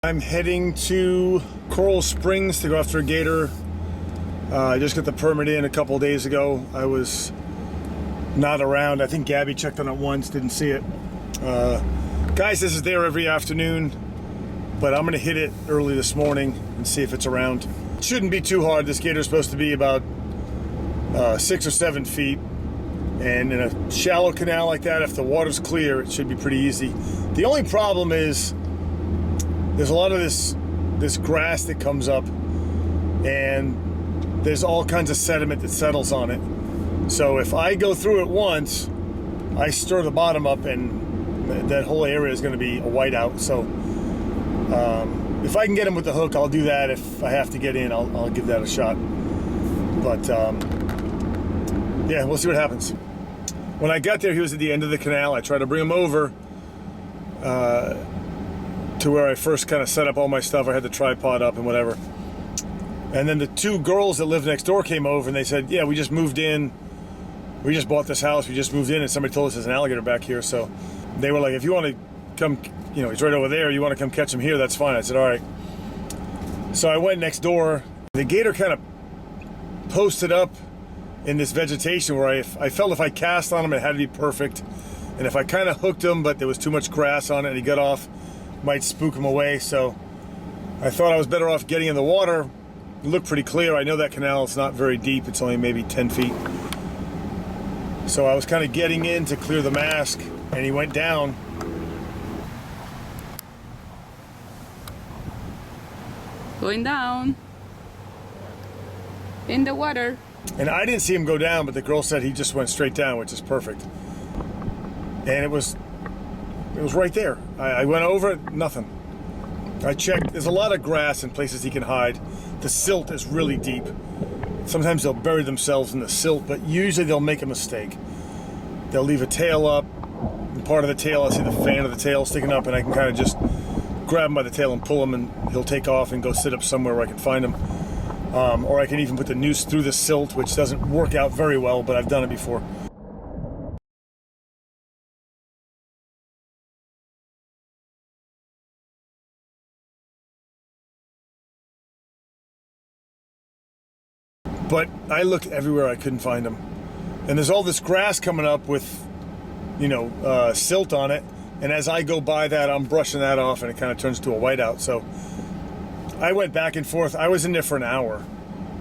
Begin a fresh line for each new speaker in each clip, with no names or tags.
I'm heading to Coral Springs to go after a gator. I just got the permit in a couple days ago. I was not around. I think Gabby checked on it once, didn't see it. Guys, this is there every afternoon, but I'm gonna hit it early this morning and see if it's around. It shouldn't be too hard. This gator's supposed to be about 6 or 7 feet. And in a shallow canal like that, if the water's clear, it should be pretty easy. The only problem is there's a lot of this grass that comes up, and there's all kinds of sediment that settles on it. So if I go through it once, I stir the bottom up, and that whole area is going to be a whiteout. So if I can get him with the hook, I'll do that. If I have to get in, I'll give that a shot. But yeah, we'll see what happens. When I got there, he was at the end of the canal. I tried to bring him over to where I first kind of set up all my stuff. I had the tripod up and whatever. And then the two girls that lived next door came over, and they said, yeah, we just moved in. We just bought this house. We just moved in, and somebody told us there's an alligator back here. So they were like, if you want to come, you know, he's right over there. You want to come catch him here, that's fine. I said, all right. So I went next door. The gator kind of posted up in this vegetation where I felt if I cast on him, it had to be perfect. And if I kind of hooked him, but there was too much grass on it and he got off, might spook him away. So I thought I was better off getting in the water. It looked pretty clear. I know that canal is not very deep. It's only maybe 10 feet. So I was kind of getting in to clear the mask, and he went down.
Going down in the water.
And I didn't see him go down, but the girl said he just went straight down, which is perfect. And it was right there. I went over it, nothing. I checked. There's a lot of grass and places he can hide. The silt is really deep. Sometimes they'll bury themselves in the silt, but usually they'll make a mistake. They'll leave a tail up. And part of the tail, I see the fan of the tail sticking up, and I can kind of just grab him by the tail and pull him, and he'll take off and go sit up somewhere where I can find him. Or I can even put the noose through the silt, which doesn't work out very well, but I've done it before. But I looked everywhere, I couldn't find him. And there's all this grass coming up with, you know, silt on it. And as I go by that, I'm brushing that off, and it kind of turns to a whiteout. So I went back and forth. I was in there for an hour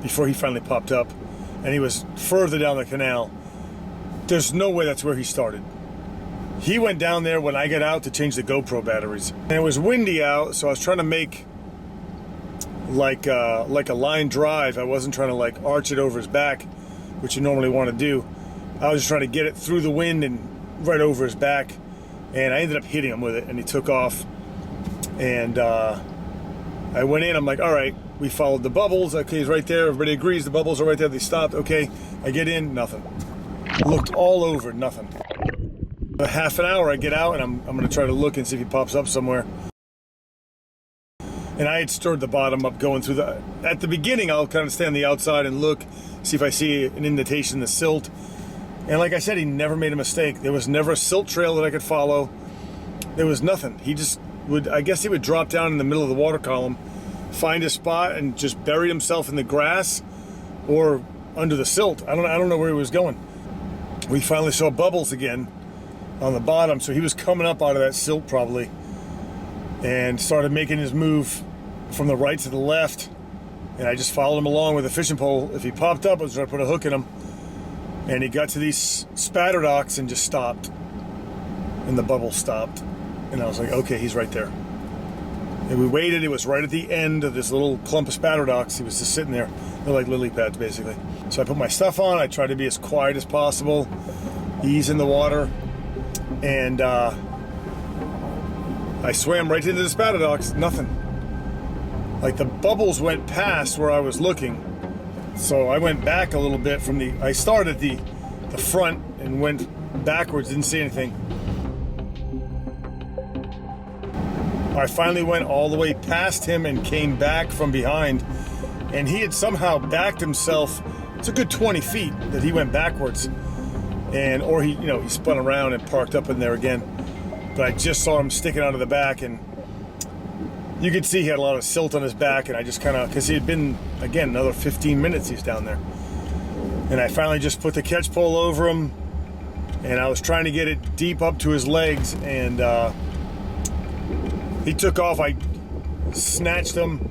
before he finally popped up, and he was further down the canal. There's no way that's where he started. He went down there when I got out to change the GoPro batteries. And it was windy out, so I was trying to make like a line drive. I wasn't trying to like arch it over his back, which you normally want to do. I was just trying to get it through the wind and right over his back, and I ended up hitting him with it, and he took off. And I went in, I'm like, all right, we followed the bubbles. Okay, he's right there. Everybody agrees the bubbles are right there. They stopped. Okay, I get in, nothing. Looked all over, nothing. A half an hour, I get out, and I'm going to try to look and see if he pops up somewhere. And I had stirred the bottom up going through the... At the beginning, I'll kind of stand on the outside and look, see if I see an indentation in the silt. And like I said, he never made a mistake. There was never a silt trail that I could follow. There was nothing. He just would... I guess he would drop down in the middle of the water column, find a spot, and just bury himself in the grass or under the silt. I don't know where he was going. We finally saw bubbles again on the bottom, so he was coming up out of that silt probably, and started making his move from the right to the left, and I just followed him along with a fishing pole. If he popped up, I was trying to put a hook in him, and he got to these spatter docks and just stopped, and the bubble stopped, and I was like, okay, he's right there. And we waited. It was right at the end of this little clump of spatter docks. He was just sitting there. They're like lily pads, basically. So I put my stuff on. I tried to be as quiet as possible, ease in the water, and I swam right into the spatter docks. Nothing. Like the bubbles went past where I was looking. So I went back a little bit from the... I started the front and went backwards. Didn't see anything. I finally went all the way past him and came back from behind, and he had somehow backed himself. It's a good 20 feet that he went backwards, or he spun around and parked up in there again. But I just saw him sticking out of the back, and you could see he had a lot of silt on his back, and I just kind of, because he had been, again, another 15 minutes he's down there. And I finally just put the catch pole over him, and I was trying to get it deep up to his legs, and he took off. I snatched him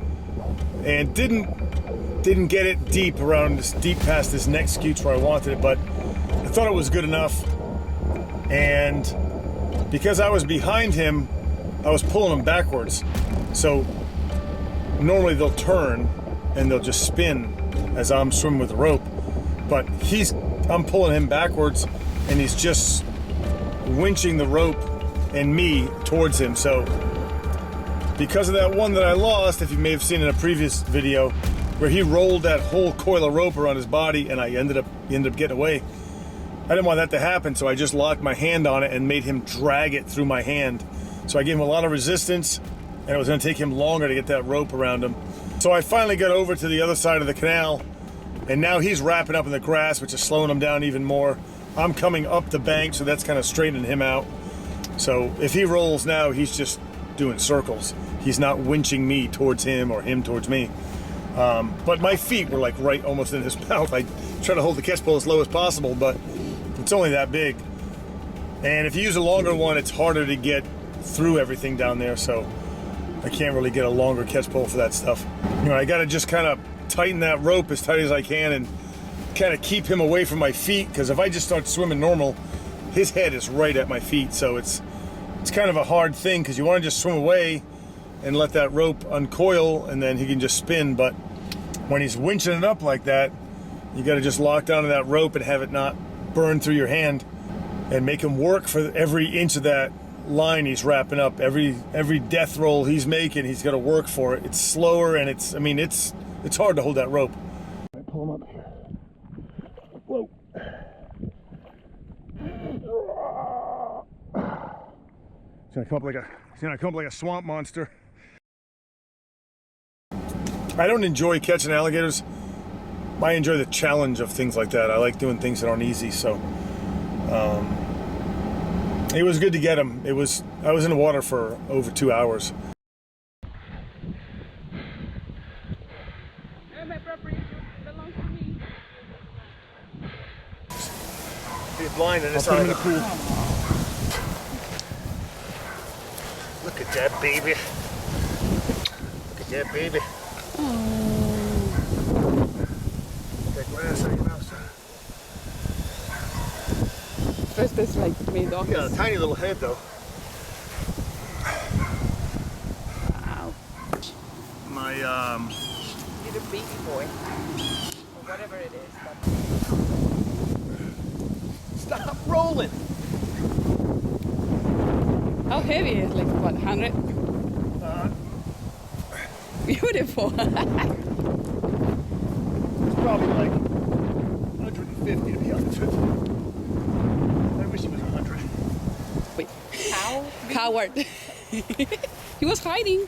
and didn't get it deep around this, deep past his neck scutes where I wanted it, but I thought it was good enough. And because I was behind him, I was pulling him backwards. So normally they'll turn and they'll just spin as I'm swimming with the rope, but I'm pulling him backwards, and he's just winching the rope and me towards him. So because of that one that I lost, if you may have seen in a previous video, where he rolled that whole coil of rope around his body and he ended up getting away, I didn't want that to happen, so I just locked my hand on it and made him drag it through my hand. So I gave him a lot of resistance, and it was going to take him longer to get that rope around him. So I finally got over to the other side of the canal, and now he's wrapping up in the grass, which is slowing him down even more. I'm coming up the bank, so that's kind of straightening him out. So if he rolls now, he's just doing circles. He's not winching me towards him or him towards me. But my feet were like right almost in his mouth. I try to hold the catch pole as low as possible, but it's only that big. And if you use a longer one, it's harder to get through everything down there, so I can't really get a longer catch pole for that stuff. You know, I gotta just kind of tighten that rope as tight as I can and kind of keep him away from my feet, because if I just start swimming normal, his head is right at my feet. So it's kind of a hard thing, because you want to just swim away and let that rope uncoil, and then he can just spin. But when he's winching it up like that, you got to just lock down to that rope and have it not burn through your hand, and make him work for every inch of that line he's wrapping up. Every death roll he's making, he's got to work for it. It's slower, and it's hard to hold that rope. I pull him up here. Whoa. He's gonna come up like a swamp monster. I don't enjoy catching alligators. I enjoy the challenge of things like that. I like doing things that aren't easy. So it was good to get him. I was in the water for over 2 hours.
My property belongs to me.
He's blind in this side of the pool. Look at that baby. Look at that baby. That glass out of your mouth, son.
First it's like made off.
Yeah, a tiny little head though.
Wow.
My
You're the baby boy. Or whatever it is. But...
Stop rolling.
How heavy is it? Like what, 100? Beautiful.
It's probably like 150 to be honest with you. I wish he was 100.
Wait. How? Coward. He was hiding.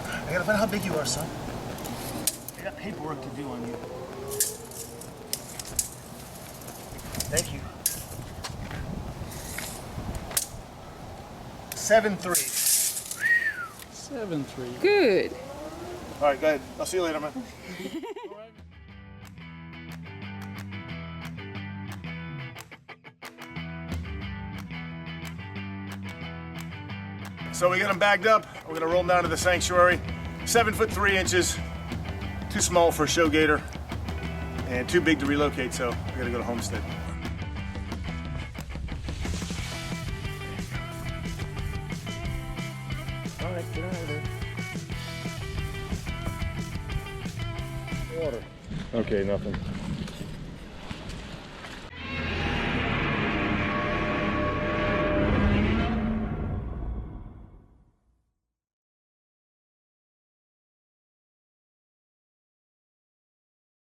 I gotta find out how big you are, son. I got paperwork to do on you. Thank you. 7'3".
7'3".
Good.
All right, go ahead. I'll see you later, man. So we got him bagged up. We're gonna roll him down to the sanctuary. 7'3". Too small for a show gator, and too big to relocate. So we gotta go to Homestead. All right, get out of there. Water. Okay, nothing.